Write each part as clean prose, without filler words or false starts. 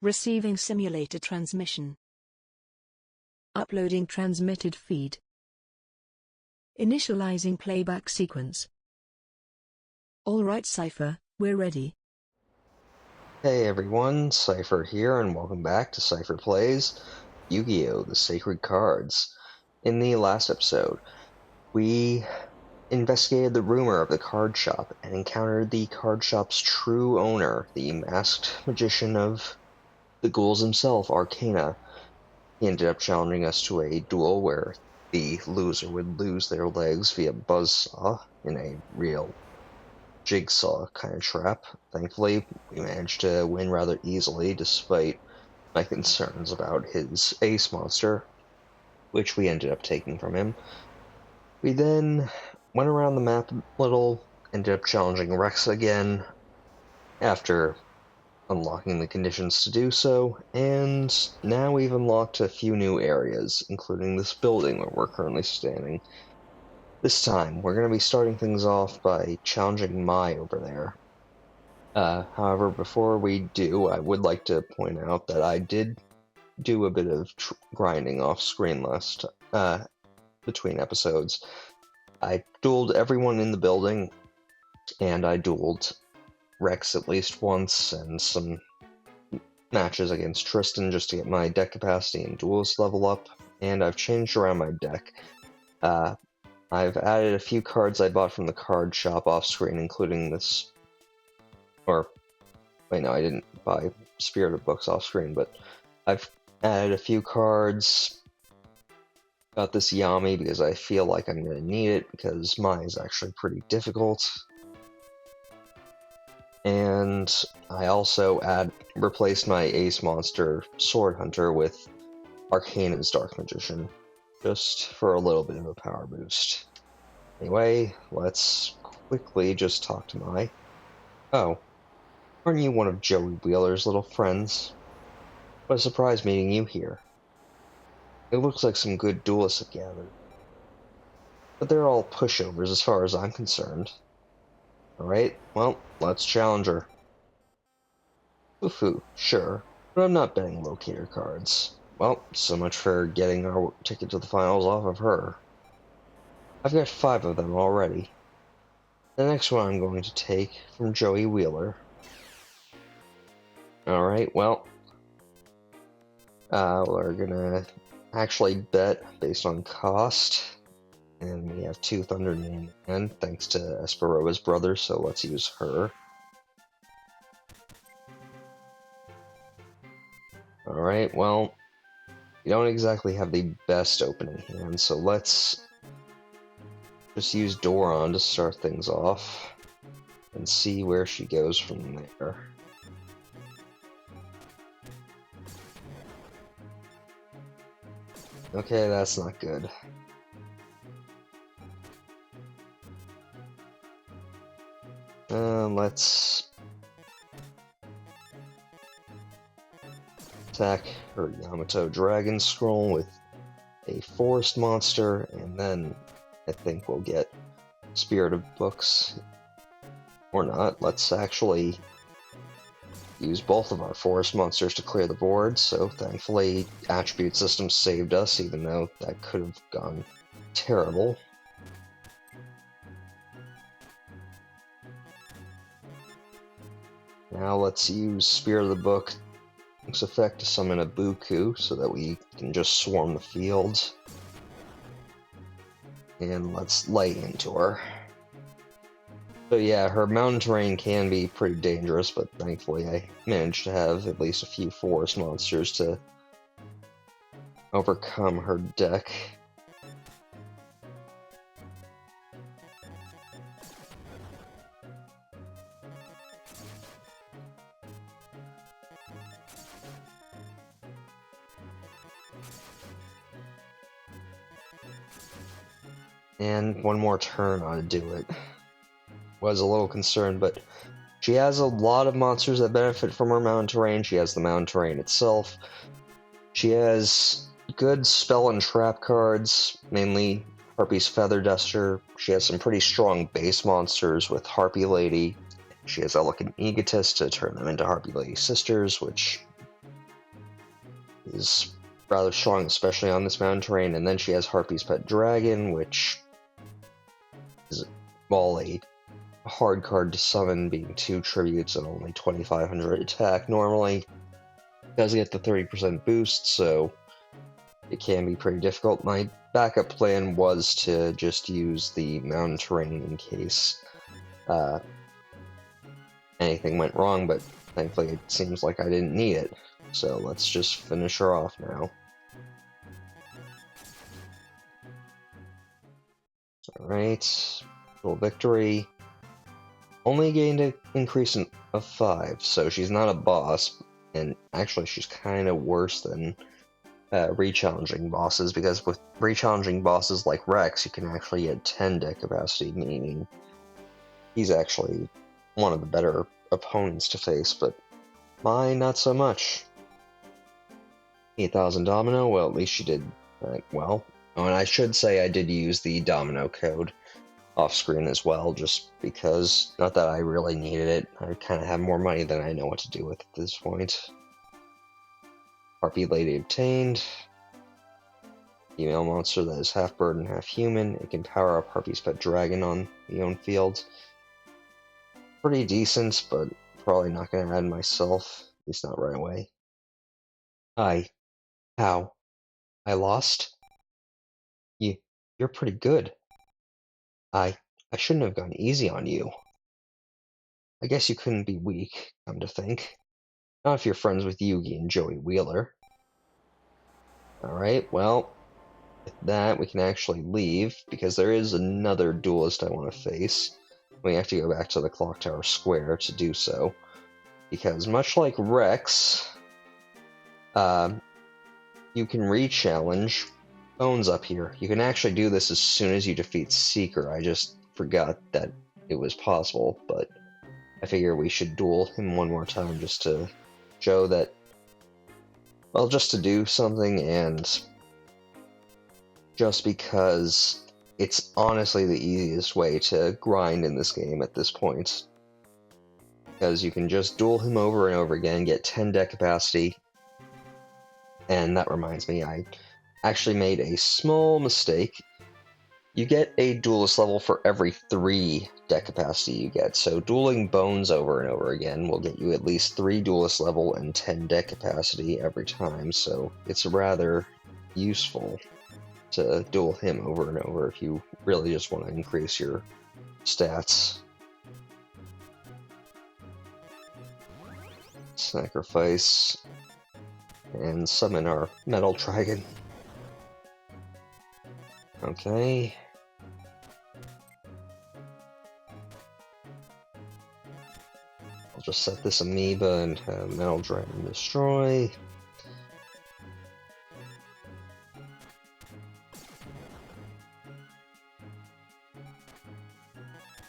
Receiving simulator transmission. Uploading transmitted feed. Initializing playback sequence. Alright Seipher, we're ready. Hey everyone, Seipher here, and welcome back to Seipher Plays Yu-Gi-Oh! The Sacred Cards. In the last episode, we investigated the rumor of the card shop and encountered the card shop's true owner, the masked magician of the Ghouls himself, Arkana. He ended up challenging us to a duel where the loser would lose their legs via buzzsaw in a real jigsaw kind of trap. Thankfully, we managed to win rather easily despite my concerns about his ace monster, which we ended up taking from him. We then went around the map a little, ended up challenging Rex again after unlocking the conditions to do so, and now we've unlocked a few new areas, including this building where we're currently standing. This time, we're going to be starting things off by challenging Mai over there. However, before we do, I would like to point out that I did do a bit of grinding off screen last, between episodes. I dueled everyone in the building, and I dueled Rex at least once, and some matches against Tristan just to get my deck capacity and duelist level up, and I've changed around my deck. I've added a few cards I bought from the card shop off screen, including this, wait, no, I didn't buy Spirit of Books off screen, but I've added a few cards. Got this Yami because I feel like I'm going to need it, because mine is actually pretty difficult. And I also replaced my ace monster, Sword Hunter, with Arkana's Dark Magician, just for a little bit of a power boost. Anyway, let's quickly just talk to Mai. Oh, aren't you one of Joey Wheeler's little friends? What a surprise meeting you here. It looks like some good duelists have gathered. But they're all pushovers as far as I'm concerned. Alright, well, let's challenge her. Foo-foo, sure, but I'm not betting locator cards. Well, so much for getting our ticket to the finals off of her. I've got 5 of them already. The next one I'm going to take from Joey Wheeler. Alright, well, we're gonna actually bet based on cost. And we have 2 Thunder in hand, thanks to Esperoa's brother, so let's use her. Alright, well, we don't exactly have the best opening hand, so let's just use Doron to start things off and see where she goes from there. Okay, that's not good. Let's attack her Yamato Dragon Scroll with a Forest Monster, and then I think we'll get Spirit of Books. Or not. Let's actually use both of our Forest Monsters to clear the board, so thankfully Attribute System saved us, even though that could have gone terrible. Now let's use Spirit of the Book's effect to summon a Buku so that we can just swarm the field. And let's lay into her. So yeah, her mountain terrain can be pretty dangerous, but thankfully I managed to have at least a few forest monsters to overcome her deck. And one more turn ought to do it. Was a little concerned, but she has a lot of monsters that benefit from her mountain terrain. She has the mountain terrain itself. She has good spell and trap cards, mainly Harpy's Feather Duster. She has some pretty strong base monsters with Harpy Lady. She has Elegant Egotist to turn them into Harpy Lady Sisters, which is rather strong, especially on this mountain terrain. And then she has Harpy's Pet Dragon, which is, well, a hard card to summon, being 2 tributes and only 2500 attack normally. It does get the 30% boost, so it can be pretty difficult. My backup plan was to just use the mountain terrain in case anything went wrong, but thankfully it seems like I didn't need it. So let's just finish her off now. Alright, full victory. Only gained an increase of 5, so she's not a boss, and actually she's kind of worse than re-challenging bosses, because with re-challenging bosses like Rex, you can actually get 10 deck capacity, meaning he's actually one of the better opponents to face, but Mai, not so much. 8,000 Domino, well, at least she did well. Oh, and I should say I did use the Domino code off-screen as well, just because, not that I really needed it, I kind of have more money than I know what to do with at this point. Harpy Lady obtained. Female monster that is half bird and half human. It can power up Harpy's Pet Dragon on the own field. Pretty decent, but probably not going to add myself, at least not right away. How? I lost? You're pretty good. I shouldn't have gone easy on you. I guess you couldn't be weak, come to think. Not if you're friends with Yugi and Joey Wheeler. Alright, well, with that we can actually leave, because there is another duelist I want to face. We have to go back to the Clock Tower Square to do so, because much like Rex, you can re-challenge Bones up here. You can actually do this as soon as you defeat Seeker. I just forgot that it was possible, but I figure we should duel him one more time just to show that, well, just to do something, and just because it's honestly the easiest way to grind in this game at this point. Because you can just duel him over and over again, get 10 deck capacity, and that reminds me, I actually made a small mistake. You get a duelist level for every 3 deck capacity you get, so dueling Bones over and over again will get you at least 3 duelist level and 10 deck capacity every time, so it's rather useful to duel him over and over if you really just want to increase your stats. Sacrifice and summon our Metal Dragon. Okay. I'll just set this amoeba and have Metal Dragon destroy.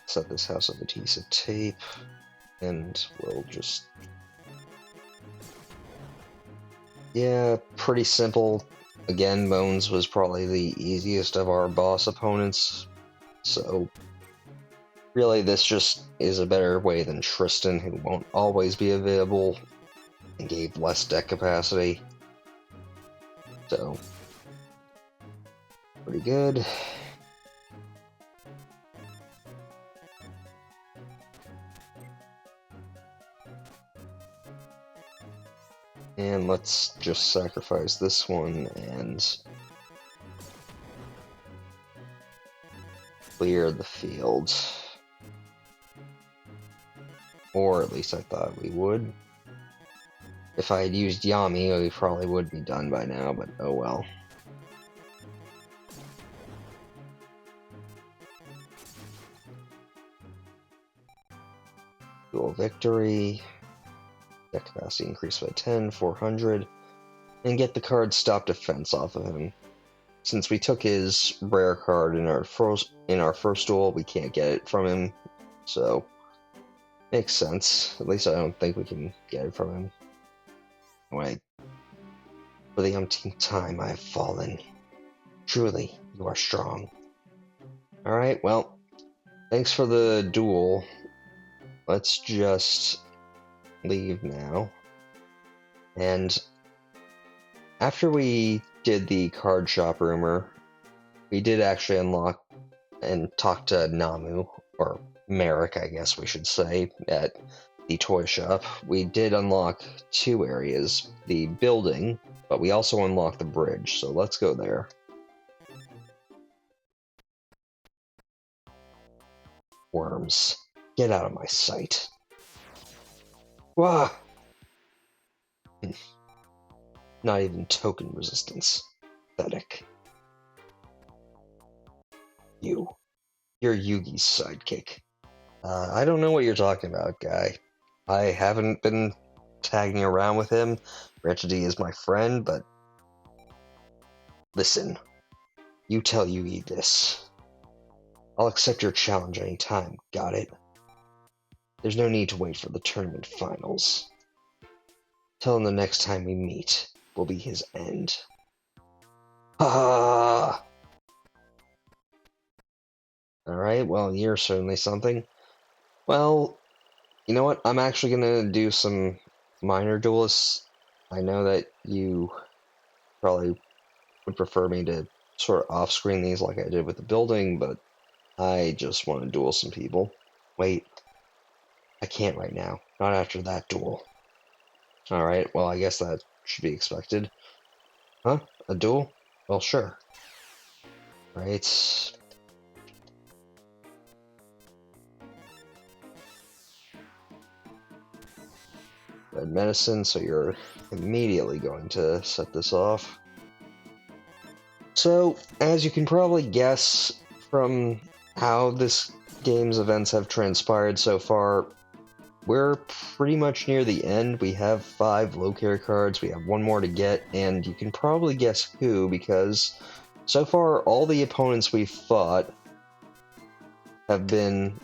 Set this House of Adhesive Tape, and we'll just... yeah, pretty simple. Again, Bones was probably the easiest of our boss opponents, so really this just is a better way than Tristan, who won't always be available and gave less deck capacity. So, pretty good. And let's just sacrifice this one and clear the field. Or at least I thought we would. If I had used Yami, we probably would be done by now, but oh well. Dual victory. Deck capacity increased by 10, 400, and get the card Stop Defense off of him. Since we took his rare card in our first duel, we can't get it from him, so makes sense. At least I don't think we can get it from him. Anyway, for the umpteenth time I have fallen. Truly, you are strong. Alright, well, thanks for the duel. Let's just leave now, and after we did the card shop rumor, we did actually unlock and talk to Namu, or Merrick, I guess we should say, at the toy shop. We did unlock 2 areas, the building, but we also unlocked the bridge, so let's go there. Worms, get out of my sight. Wah! Not even token resistance. Pathetic. You're Yugi's sidekick. I don't know what you're talking about, guy. I haven't been tagging around with him. Granted, he is my friend, but... Listen, you tell Yugi this. I'll accept your challenge anytime, got it? There's no need to wait for the tournament finals. Tell him the next time we meet will be his end. Ah! Alright, well, you're certainly something. Well, you know what? I'm actually gonna do some minor duelists. I know that you probably would prefer me to sort of off-screen these like I did with the building, but I just want to duel some people. Wait, I can't right now. Not after that duel. Alright, well, I guess that should be expected. Huh? A duel? Well, sure. Right. Red medicine, so you're immediately going to set this off. So, as you can probably guess from how this game's events have transpired so far, we're pretty much near the end. We have 5 locator cards, we have 1 more to get, and you can probably guess who, because so far all the opponents we've fought have been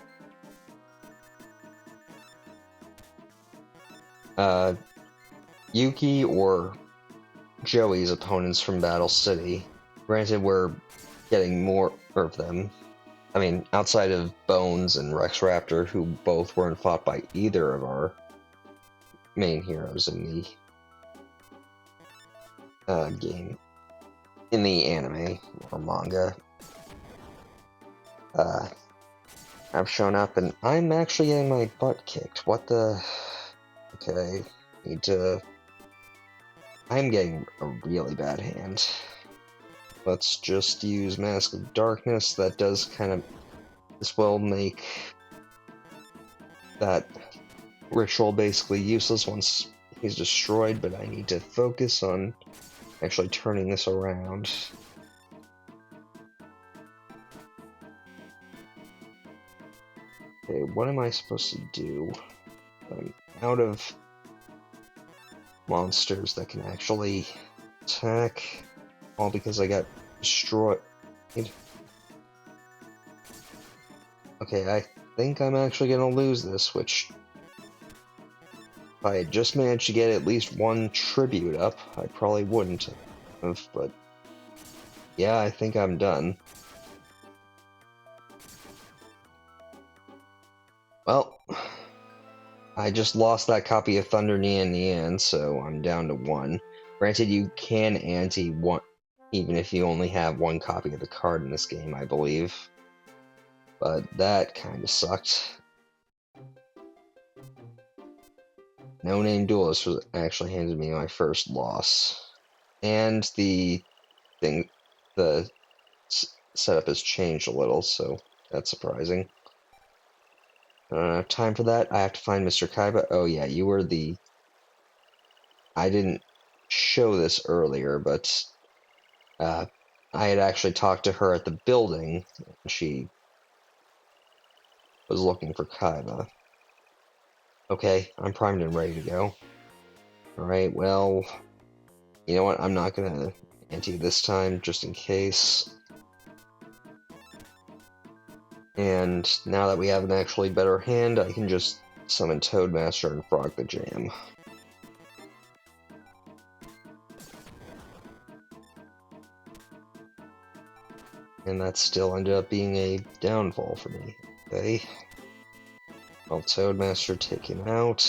Yuki or Joey's opponents from Battle City. Granted, we're getting more of them. I mean, outside of Bones and Rex Raptor, who both weren't fought by either of our main heroes in the game. In the anime or manga. I've shown up and I'm actually getting my butt kicked. What the... Okay, need to... I'm getting a really bad hand. Let's just use Mask of Darkness. That does kind of... This will make that ritual basically useless once he's destroyed, but I need to focus on actually turning this around. Okay, what am I supposed to do? I'm out of monsters that can actually attack, all because I got destroyed. Okay, I think I'm actually gonna lose this, which if I had just managed to get at least 1 tribute up, I probably wouldn't have, but yeah, I think I'm done. Well, I just lost that copy of Thunder Nian Nian, so I'm down to 1. Granted, you can ante 1, even if you only have 1 copy of the card in this game, I believe. But that kinda sucked. No Name Duelist was actually handed me my first loss. And the thing, the setup has changed a little, so that's surprising. Time for that. I have to find Mr. Kaiba. Oh yeah, you were the... I didn't show this earlier, but I had actually talked to her at the building. She was looking for Kaiba. Okay, I'm primed and ready to go. Alright, well, you know what? I'm not gonna ante this time, just in case. And now that we have an actually better hand, I can just summon Toadmaster and Frog the Jam. And that still ended up being a downfall for me. Okay. Well, Toadmaster, take him out.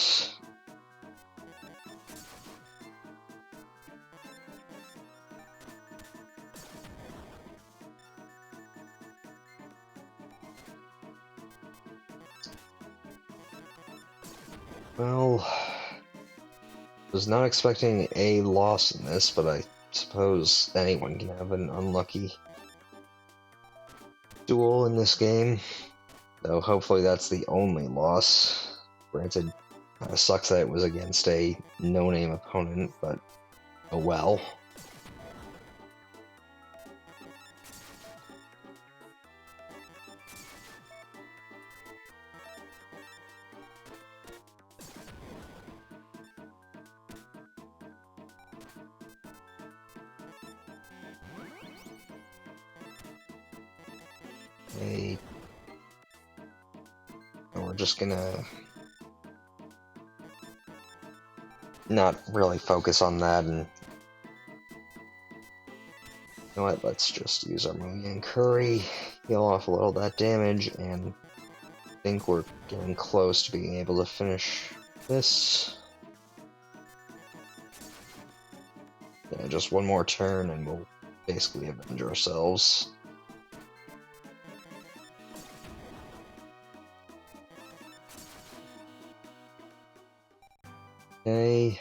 Well, was not expecting a loss in this, but I suppose anyone can have an unlucky duel in this game. Though hopefully that's the only loss. Granted, sucks that it was against a no-name opponent, but oh well. Okay. And we're just gonna not really focus on that, and you know what, let's just use our Mugen Curry, heal off a little of that damage, and I think we're getting close to being able to finish this. Yeah, just one more turn and we'll basically avenge ourselves. Okay.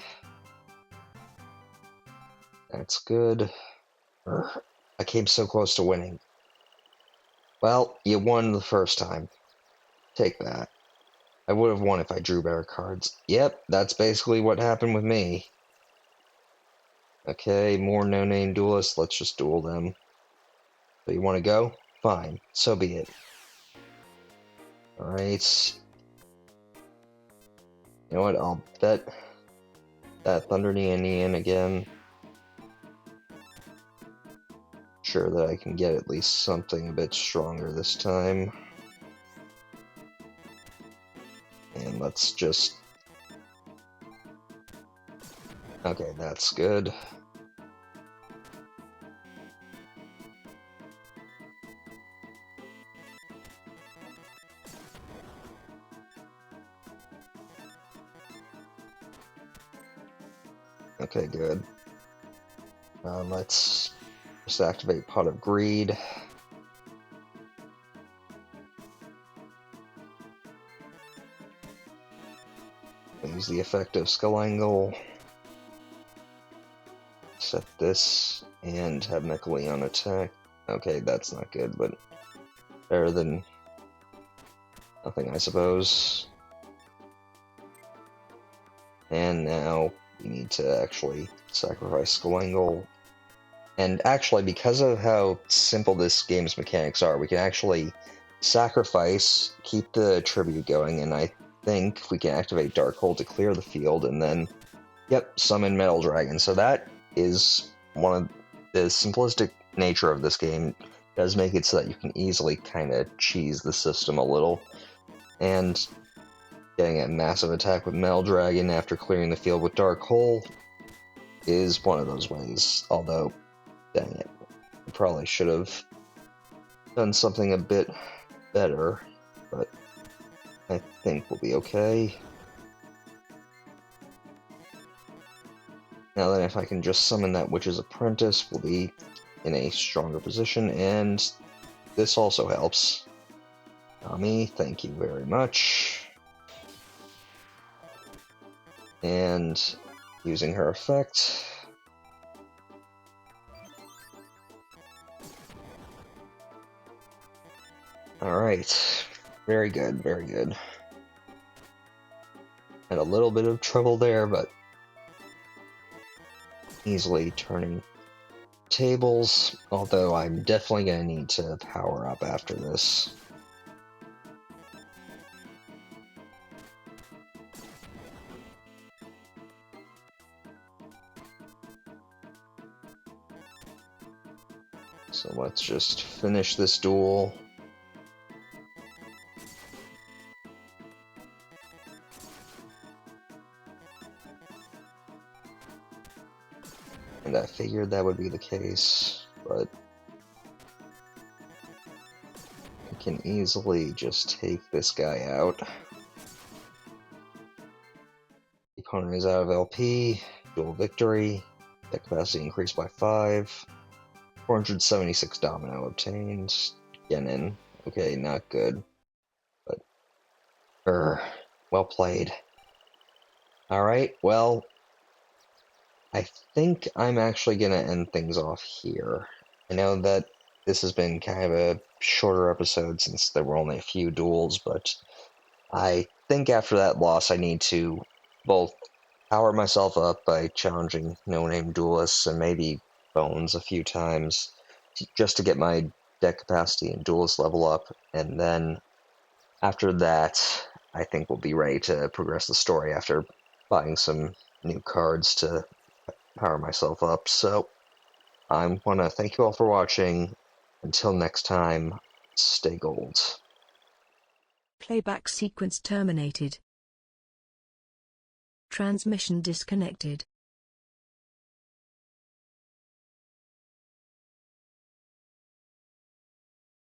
That's good. I came so close to winning. Well, you won the first time. Take that. I would have won if I drew better cards. Yep, that's basically what happened with me. Okay, more no-name duelists. Let's just duel them. So you want to go? Fine. So be it. Alright. You know what? I'll bet that Thunder Neon again. Sure that I can get at least something a bit stronger this time. And let's just... Okay, that's good. Okay, good. Let's just activate Pot of Greed. Use the effect of Skull Angle. Set this and have Mechaleon attack. Okay, that's not good, but better than nothing, I suppose. And now we need to actually sacrifice Skull Angle. And actually, because of how simple this game's mechanics are, we can actually sacrifice, keep the tribute going, and I think we can activate Darkhold to clear the field, and then, yep, summon Metal Dragon. So that is one of the simplistic nature of this game. It does make it so that you can easily kind of cheese the system a little. And getting a massive attack with Metal Dragon after clearing the field with Darkhold is one of those ways, although... Dang it. I probably should have done something a bit better, but I think we'll be okay. Now then, if I can just summon that Witch's Apprentice, we'll be in a stronger position, and this also helps. Nami, thank you very much. And using her effect... Alright, very good, very good. Had a little bit of trouble there, but easily turning tables, although I'm definitely going to need to power up after this. So let's just finish this duel. And I figured that would be the case, but I can easily just take this guy out. The opponent is out of LP, dual victory, deck capacity increased by 5, 476 Domino obtained, Genin, okay, not good, but, well played. Alright, well, I think I'm actually gonna end things off here. I know that this has been kind of a shorter episode since there were only a few duels, but I think after that loss I need to both power myself up by challenging no-name duelists and maybe Bones a few times just to get my deck capacity and duelist level up, and then after that I think we'll be ready to progress the story after buying some new cards to power myself up. So I want to thank you all for watching. Until next time, stay gold. Playback sequence terminated. Transmission disconnected.